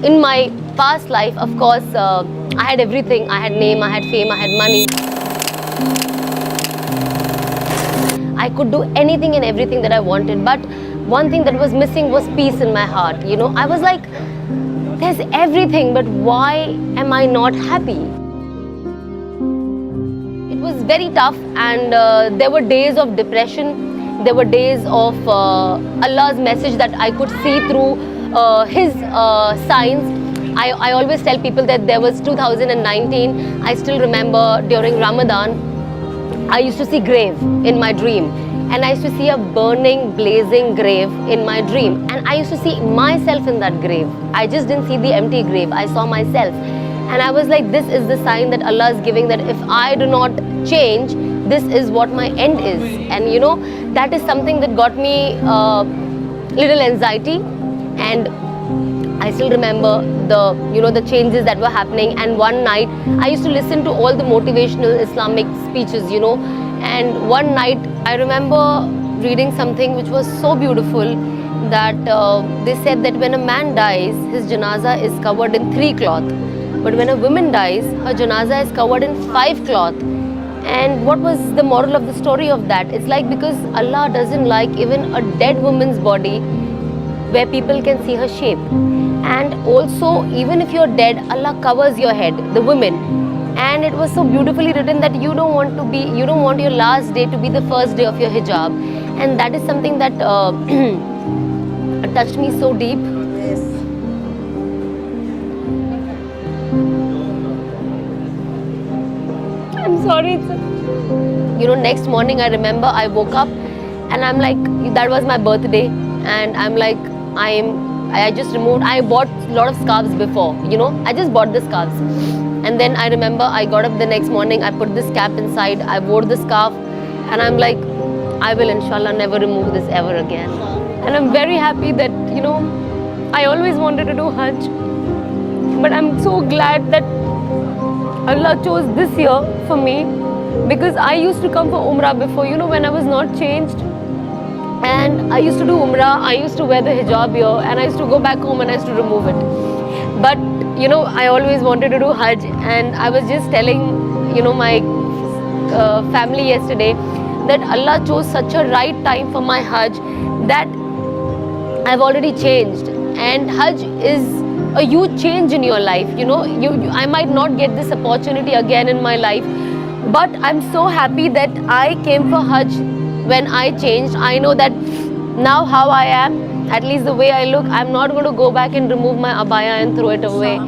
in my past life, of course, I had everything. I had name, I had fame, I had money. I could do anything and everything that I wanted. But one thing that was missing was peace in my heart. You know, I was like, there's everything, but why am I not happy? It was very tough, and there were days of depression. There were days of Allah's message that I could see through His signs. I always tell people that there was 2019. I still remember during Ramadan, I used to see grave in my dream, and I used to see a burning, blazing grave in my dream, and I used to see myself in that grave. I just didn't see the empty grave. I saw myself, and I was like, this is the sign that Allah is giving, that if I do not change, this is what my end is. And you know, that is something that got me little anxiety. And I still remember the changes that were happening. And one night I used to listen to all the motivational Islamic speeches, and one night I remember reading something which was so beautiful, that they said that when a man dies, his janaza is covered in 3 cloth, but when a woman dies, her janaza is covered in 5 cloth. And what was the moral of the story of that? It's like, because Allah doesn't like even a dead woman's body where people can see her shape. And also, even if you're dead, Allah covers your head, the women. And it was so beautifully written that you don't want your last day to be the first day of your hijab. And that is something that touched me so deep. Yes. I'm sorry. Next morning I remember I woke up and I'm like, that was my birthday, and I'm like, I bought a lot of scarves before, I just bought the scarves. And then I remember I got up the next morning, I put this cap inside, I wore the scarf, and I'm like, I will inshallah never remove this ever again. And I'm very happy that, I always wanted to do Hajj, but I'm so glad that Allah chose this year for me, because I used to come for Umrah before, when I was not changed. And I used to do Umrah, I used to wear the hijab here, and I used to go back home and I used to remove it. But, I always wanted to do Hajj, and I was just telling, my family yesterday that Allah chose such a right time for my Hajj, that I've already changed. And Hajj is a huge change in your life. I might not get this opportunity again in my life, but I'm so happy that I came for Hajj. When I changed, I know that now how I am, at least the way I look, I'm not going to go back and remove my abaya and throw it away.